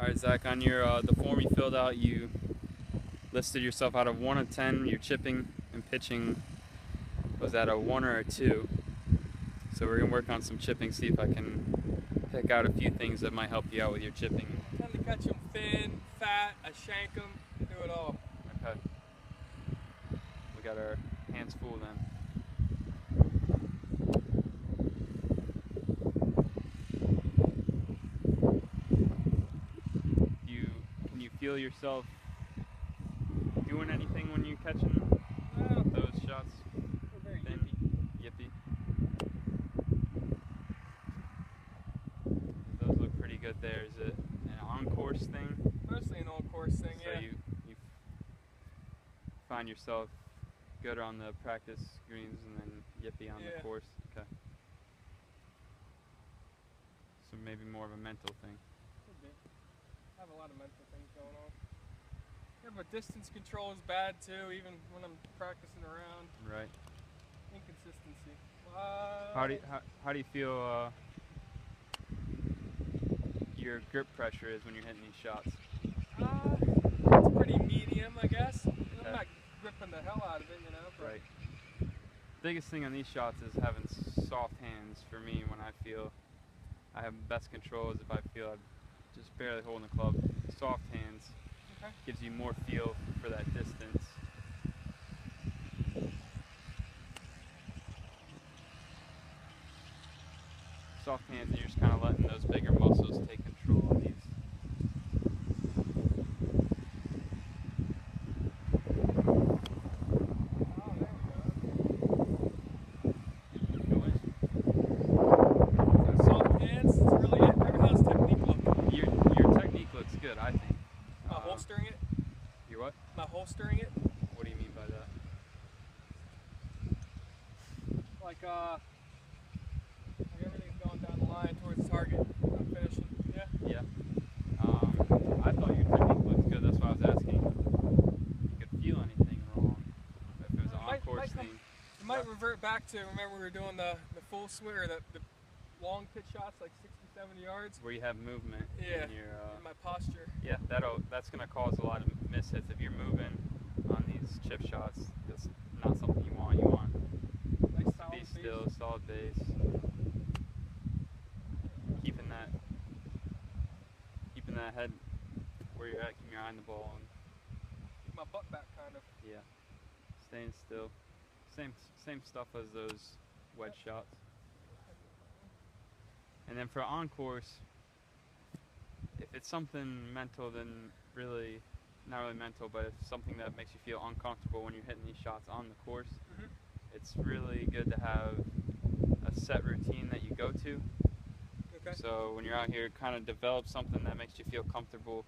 All right, Zach, on your the form you filled out, you listed yourself out of 1 to 10. Your chipping and pitching was at a 1 or a 2. So we're gonna work on some chipping, see if I can pick out a few things that might help you out with your chipping. I tend to catch them thin, fat, I shank them, do it all. Okay. We got our hands full then. Can you feel yourself doing anything when you're catching those shots? They're very Thin, yippy. Those look pretty good there. Is it an on-course thing? Mostly an on-course thing, So yeah. you find yourself good on the practice greens and then yippy on the course? Okay. So maybe more of a mental thing. Could be. I have a lot of mental things going on. Yeah, but distance control is bad too, even when I'm practicing around. Right. Inconsistency. How do you feel your grip pressure is when you're hitting these shots? It's pretty medium, I guess. Okay. I'm not gripping the hell out of it, you know. But Right. Biggest thing on these shots is having soft hands for me. When I feel I have best control is if I feel I'm just barely holding the club. Soft hands gives you more feel for that distance. Soft hands, and you're just kind of letting those bigger muscles take control of these. soft hands is really it. How's technique look? Your technique looks good, I think. Am I holstering it? Your what? Am I holstering it? What do you mean by that? Like everything's going down the line towards the target. I'm finishing. Yeah. Yeah. I thought your technique looks good. That's why I was asking if you could feel anything wrong. If it was an on-course thing. It might revert back to, remember we were doing the full swing, or the long pitch shots, like 60, 70 yards. Where you have movement Yeah, in your in my posture. yeah, that's gonna cause a lot of mishits if you're moving on these chip shots. That's not something you want. You want Nice to solid be base. still, solid base. Keeping that head where you're at, keeping your eye on the ball, and Keep my butt back, kind of. yeah, staying still. Same stuff as those wedge shots. And then for on course, if it's something mental, then really, not really mental, but it's something that makes you feel uncomfortable when you're hitting these shots on the course, it's really good to have a set routine that you go to. Okay. So when you're out here, kind of develop something that makes you feel comfortable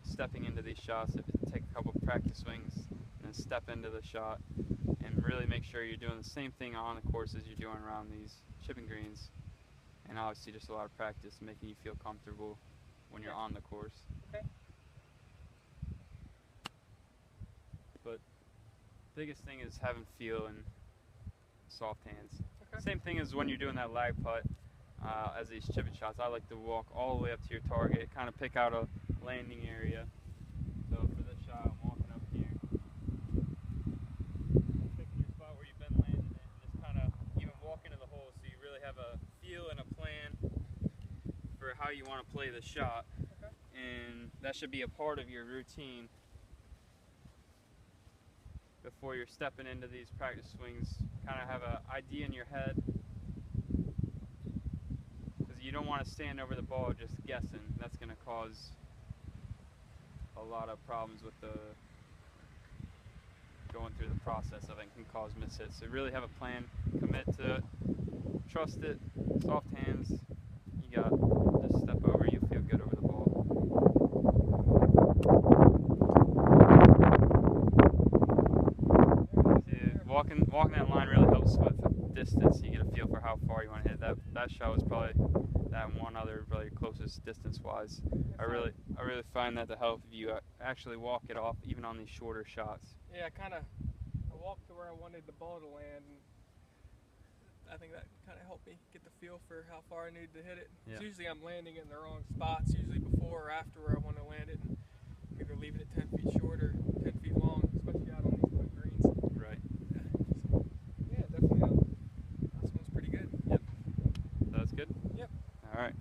stepping into these shots. If you take a couple practice swings and then step into the shot, and really make sure you're doing the same thing on the course as you're doing around these chipping greens. And obviously just a lot of practice making you feel comfortable when you're on the course. Okay. But biggest thing is having feel and soft hands. Okay. Same thing as when you're doing that lag putt, as these chipping shots. I like to walk all the way up to your target, kind of pick out a landing area. So for this shot, I'm walking up here, picking your spot where you've been landing it, and just kind of even walk into the hole so you really have a feel and a plan for how you want to play the shot. Okay. And that should be a part of your routine before you're stepping into these practice swings. Kind of have an idea in your head, because you don't want to stand over the ball just guessing. That's going to cause a lot of problems with going through the process of it, and can cause mishits. So really have a plan, commit to it, trust it, soft hands. You got just step over, you feel good over the ball. Walking that line really helps with distance. You get a feel for how far you want to hit. That shot was probably that and one other really closest distance-wise. I really find that to help if you actually walk it off, even on these shorter shots. Yeah, I walked to where I wanted the ball to land, and I think that kind of helped me get the feel for how far I needed to hit it. Yeah. 'Cause usually I'm landing it in the wrong spots, usually before or after where I want to land it, and either leaving it 10 feet short or 10 feet long, especially out on these quick greens. Right. Yeah, so, yeah, definitely. Last one's pretty good. That's good. Yep. All right.